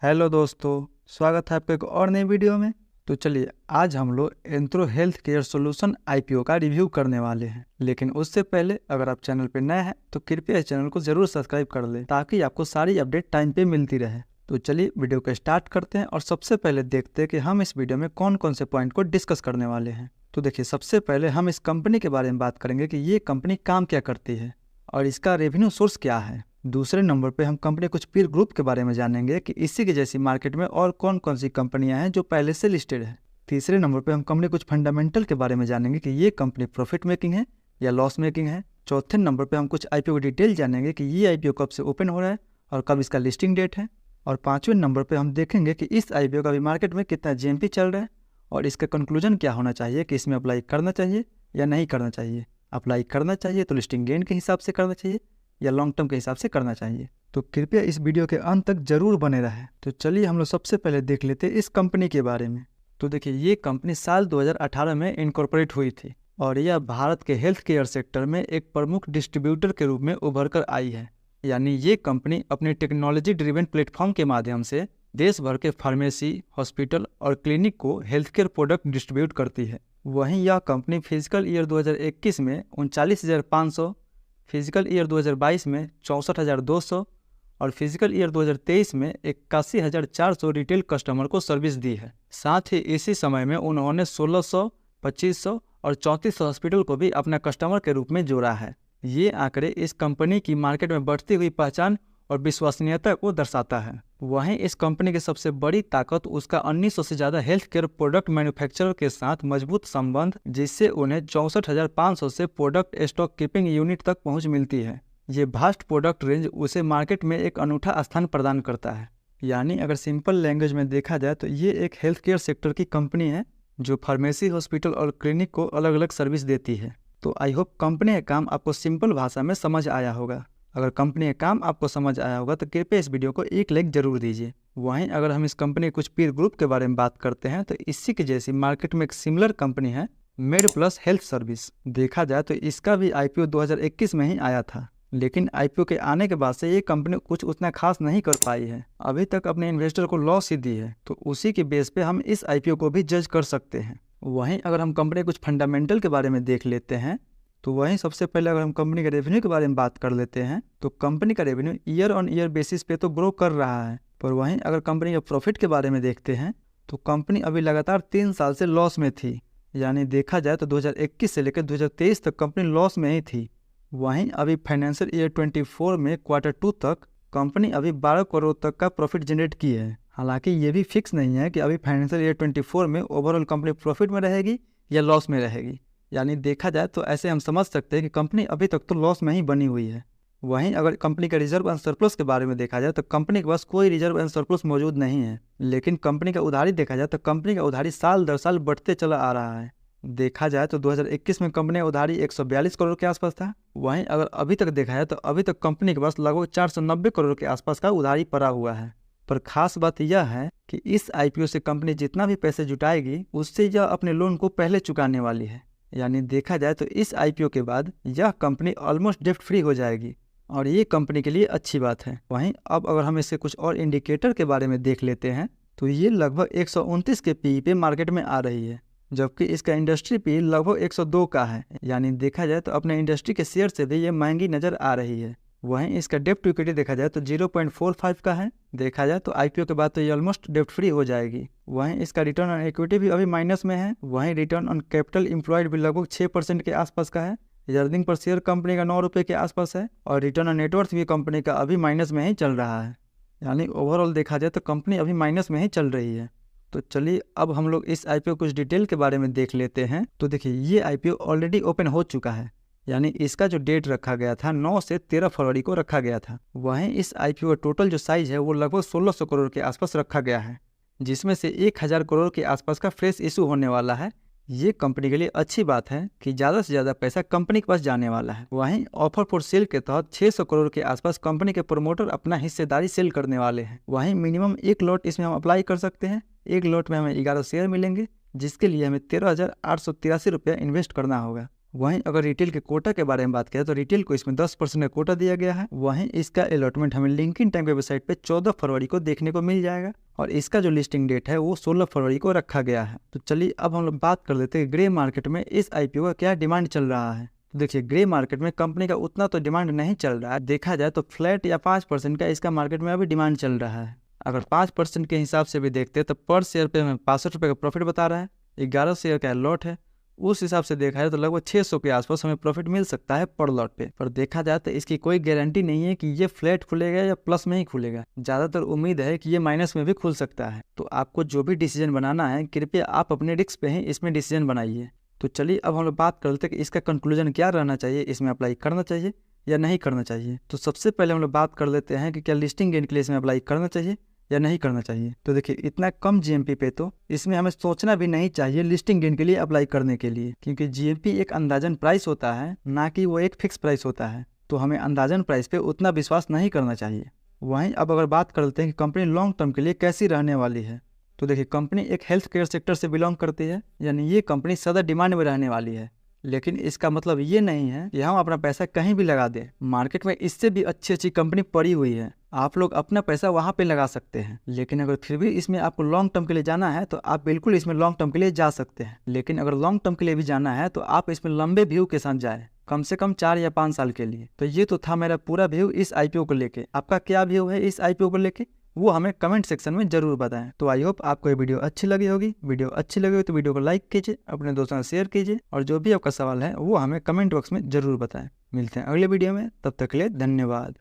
Hello दोस्तों, स्वागत है आपके एक और नई वीडियो में। तो चलिए आज हम लोग anthro health care solution IPO का रिव्यू करने वाले हैं। लेकिन उससे पहले अगर आप चैनल पर नए हैं तो कृपया इस चैनल को जरूर सब्सक्राइब कर लें ताकि आपको सारी अपडेट टाइम पे मिलती रहे। तो चलिए वीडियो को स्टार्ट करते हैं और सबसे पहले देखते हैं कि हम इस वीडियो में कौन कौन से पॉइंट को डिस्कस करने वाले हैं। तो देखिए, सबसे पहले हम इस कंपनी के बारे में बात करेंगे कि ये कंपनी काम क्या करती है और इसका रेवेन्यू सोर्स क्या है। दूसरे नंबर पे हम कंपनी कुछ पीर ग्रुप के बारे में जानेंगे कि इसी के जैसी मार्केट में और कौन कौन सी कंपनियां हैं जो पहले से लिस्टेड है। तीसरे नंबर पे हम कंपनी कुछ फंडामेंटल के बारे में जानेंगे कि ये कंपनी प्रॉफिट मेकिंग है या लॉस मेकिंग है। चौथे नंबर पे हम कुछ आईपीओ की डिटेल जानेंगे कि ये आईपीओ कब से ओपन हो रहा है और कब इसका लिस्टिंग डेट है। और पाँचवें नंबर पर हम देखेंगे कि इस आईपीओ का अभी मार्केट में कितना जीएमपी चल रहा है और इसका कंक्लूजन क्या होना चाहिए कि इसमें अप्लाई करना चाहिए या नहीं करना चाहिए। अप्लाई करना चाहिए तो लिस्टिंग गेन के हिसाब से करना चाहिए या लॉन्ग टर्म के हिसाब से करना चाहिए। तो कृपया इस वीडियो के अंत तक जरूर बने रहें। तो चलिए हम लोग सबसे पहले देख लेते हैं इस कंपनी के बारे में। तो देखिए, ये कंपनी साल 2018 में इनकॉर्पोरेट हुई थी और यह भारत के हेल्थ केयर सेक्टर में एक प्रमुख डिस्ट्रीब्यूटर के रूप में उभर कर आई है। यानी ये कंपनी अपनी टेक्नोलॉजी ड्रिवन प्लेटफॉर्म के माध्यम से देश भर के फार्मेसी, हॉस्पिटल और क्लिनिक को हेल्थ केयर प्रोडक्ट डिस्ट्रीब्यूट करती है। वहीं यह कंपनी फिजिकल ईयर 2021 में 39,500, फिजिकल ईयर 2022 में 64,200 और फिजिकल ईयर 2023 में 81,400 रिटेल कस्टमर को सर्विस दी है। साथ ही इसी समय में उन्होंने 1,600, 2,500 और 3,400 हॉस्पिटल को भी अपना कस्टमर के रूप में जोड़ा है। ये आंकड़े इस कंपनी की मार्केट में बढ़ती हुई पहचान और विश्वसनीयता को दर्शाता है। वहीं इस कंपनी की सबसे बड़ी ताकत उसका 1900 से ज़्यादा हेल्थ केयर प्रोडक्ट मैन्युफैक्चरर के साथ मजबूत संबंध, जिससे उन्हें 64,500 से प्रोडक्ट स्टॉक कीपिंग यूनिट तक पहुंच मिलती है। ये वास्ट प्रोडक्ट रेंज उसे मार्केट में एक अनूठा स्थान प्रदान करता है। यानी अगर सिंपल लैंग्वेज में देखा जाए तो ये एक हेल्थ केयर सेक्टर की कंपनी है जो फार्मेसी, हॉस्पिटल और क्लिनिक को अलग अलग सर्विस देती है। तो आई होप कंपनी का काम आपको सिंपल भाषा में समझ आया होगा। अगर कंपनी का काम आपको समझ आया होगा तो कृपया इस वीडियो को एक लाइक जरूर दीजिए। वहीं अगर हम इस कंपनी के कुछ पीर ग्रुप के बारे में बात करते हैं तो इसी के जैसी मार्केट में एक सिमिलर कंपनी है मेड प्लस हेल्थ सर्विस। देखा जाए तो इसका भी आईपीओ 2021 में ही आया था, लेकिन आईपीओ के आने के बाद से ये कंपनी कुछ उतना खास नहीं कर पाई है। अभी तक अपने इन्वेस्टर को लॉस ही दी है। तो उसी के बेस पे हम इस आईपीओ को भी जज कर सकते हैं। वहीं अगर हम कंपनी कुछ फंडामेंटल के बारे में देख लेते हैं तो वहीं सबसे पहले अगर हम कंपनी के रेवेन्यू के बारे में बात कर लेते हैं तो कंपनी का revenue year on year basis पे तो ग्रो कर रहा है। पर वहीं अगर कंपनी के प्रॉफिट के बारे में देखते हैं तो कंपनी अभी लगातार 3 साल से लॉस में थी। यानी देखा जाए तो 2021 से लेकर 2023 तक कंपनी लॉस में ही थी। वहीं अभी फाइनेंशियल ईयर 24 में Q2 तक कंपनी अभी 12 करोड़ तक का प्रॉफिट जनरेट की है। हालांकि ये भी फिक्स नहीं है कि अभी फाइनेंशियल ईयर 24 में ओवरऑल कंपनी प्रॉफिट में रहेगी या लॉस में रहेगी। यानी देखा जाए तो ऐसे हम समझ सकते हैं कि कंपनी अभी तक तो लॉस में ही बनी हुई है। वहीं अगर कंपनी का रिजर्व एंड सरप्लस के बारे में देखा जाए तो कंपनी के पास कोई रिजर्व एंड सरप्लस मौजूद नहीं है। लेकिन कंपनी का उधारी देखा जाए तो कंपनी का उधारी साल दर साल बढ़ते चला आ रहा है। देखा जाए तो 2021 में कंपनी का उधारी 142 करोड़ के आसपास था। वहीं अगर अभी तक देखा जाए तो अभी तक कंपनी के पास लगभग 490 करोड़ के आसपास का उधारी पड़ा हुआ है। पर खास बात यह है कि इस आईपीओ से कंपनी जितना भी पैसे जुटाएगी उससे यह अपने लोन को पहले चुकाने वाली है। यानी देखा जाए तो इस आईपीओ के बाद यह कंपनी ऑलमोस्ट डेब्ट फ्री हो जाएगी और ये कंपनी के लिए अच्छी बात है। वहीं अब अगर हम इससे कुछ और इंडिकेटर के बारे में देख लेते हैं तो ये लगभग 129 के पीई पे मार्केट में आ रही है, जबकि इसका इंडस्ट्री पी लगभग 102 का है। यानी देखा जाए तो अपने इंडस्ट्री के शेयर से भी ये महंगी नजर आ रही है। वहीं इसका डेब्ट टू इक्विटी देखा जाए तो 0.45 का है। देखा जाए तो आईपीओ के बाद तो ये ऑलमोस्ट डेब्ट फ्री हो जाएगी। वहीं इसका रिटर्न ऑन इक्विटी भी अभी माइनस में है। वहीं रिटर्न ऑन कैपिटल एम्प्लॉयड भी लगभग 6% के आसपास का है। अर्निंग पर शेयर कंपनी का 9 रुपये के आसपास है और रिटर्न ऑन नेटवर्थ भी कंपनी का अभी माइनस में ही चल रहा है। यानी ओवरऑल देखा जाए तो कंपनी अभी माइनस में ही चल रही है। तो चलिए अब हम लोग इस आईपीओ कुछ डिटेल के बारे में देख लेते हैं। तो देखिए, ये आईपीओ ऑलरेडी ओपन हो चुका है। यानी इसका जो डेट रखा गया था 9 से 13 फरवरी को रखा गया था। वहीं इस आईपीओ का टोटल जो साइज है वो लगभग 1600 करोड़ के आसपास रखा गया है, जिसमें से 1000 करोड़ के आसपास का फ्रेश इशू होने वाला है। ये कंपनी के लिए अच्छी बात है कि ज़्यादा से ज़्यादा पैसा कंपनी के पास जाने वाला है। वहीं ऑफर फॉर सेल के तहत 600 करोड़ के आसपास कंपनी के प्रमोटर अपना हिस्सेदारी सेल करने वाले हैं। वहीं मिनिमम 1 लॉट इसमें हम अप्लाई कर सकते हैं। 1 लॉट में हमें 11 शेयर मिलेंगे, जिसके लिए हमें 13,883 रुपया इन्वेस्ट करना होगा। वहीं अगर रिटेल के कोटा के बारे में बात करें तो रिटेल को इसमें 10% का कोटा दिया गया है। वहीं इसका अलॉटमेंट हमें लिंक्डइन टाइम की वेबसाइट पे 14 फरवरी को देखने को मिल जाएगा और इसका जो लिस्टिंग डेट है वो 16 फरवरी को रखा गया है। तो चलिए अब हम लोग बात कर लेते हैं ग्रे मार्केट में इस आईपीओ का क्या डिमांड चल रहा है। तो देखिए ग्रे मार्केट में कंपनी का उतना तो डिमांड नहीं चल रहा है, देखा जाए तो फ्लैट या 5% का इसका मार्केट में अभी डिमांड चल रहा है। अगर 5% के हिसाब से भी देखते हैं तो पर शेयर पे हमें 65 रुपये का प्रॉफिट बता रहा है, 11 शेयर का लॉट है। उस हिसाब से देखा जाए तो लगभग 600 के आसपास हमें प्रॉफिट मिल सकता है पर लॉट पे। पर देखा जाए तो इसकी कोई गारंटी नहीं है कि ये फ्लैट खुलेगा या प्लस में ही खुलेगा, ज़्यादातर उम्मीद है कि ये माइनस में भी खुल सकता है। तो आपको जो भी डिसीजन बनाना है कृपया आप अपने रिस्क पे ही इसमें डिसीजन बनाइए। तो चलिए अब हम लोग बात कर लेते हैं कि इसका कंक्लूजन क्या रहना चाहिए, इसमें अप्लाई करना चाहिए या नहीं करना चाहिए। तो सबसे पहले हम लोग बात कर लेते हैं कि क्या लिस्टिंग गेन के लिए इसमें अप्लाई करना चाहिए या नहीं करना चाहिए। तो देखिए इतना कम जीएमपी पे तो इसमें हमें सोचना भी नहीं चाहिए लिस्टिंग गेन के लिए अप्लाई करने के लिए, क्योंकि जीएमपी एक अंदाजन प्राइस होता है, ना कि वो एक फिक्स प्राइस होता है। तो हमें अंदाजन प्राइस पे उतना विश्वास नहीं करना चाहिए। वहीं अब अगर बात कर लेते हैं कि कंपनी लॉन्ग टर्म के लिए कैसी रहने वाली है, तो देखिए कंपनी एक हेल्थ केयर सेक्टर से बिलोंग करती है, यानी ये कंपनी सदा डिमांड में रहने वाली है। लेकिन इसका मतलब ये नहीं है कि हम अपना पैसा कहीं भी लगा दें। मार्केट में इससे भी अच्छी अच्छी कंपनी पड़ी हुई है, आप लोग अपना पैसा वहाँ पे लगा सकते हैं। लेकिन अगर फिर भी इसमें आपको लॉन्ग टर्म के लिए जाना है तो आप बिल्कुल इसमें लॉन्ग टर्म के लिए जा सकते हैं। लेकिन अगर लॉन्ग टर्म के लिए भी जाना है तो आप इसमें लंबे व्यू के साथ जाए, कम से कम 4 या 5 साल के लिए। तो ये तो था मेरा पूरा व्यू इस आईपीओ को लेके। आपका क्या व्यू है इस आईपीओ को लेके वो हमें कमेंट सेक्शन में जरूर बताएं। तो आई होप आपको ये वीडियो अच्छी लगी होगी। वीडियो अच्छी लगी हो तो वीडियो को लाइक कीजिए, अपने दोस्तों से शेयर कीजिए और जो भी आपका सवाल है वो हमें कमेंट बॉक्स में जरूर बताएं। मिलते हैं अगले वीडियो में, तब तक के लिए धन्यवाद।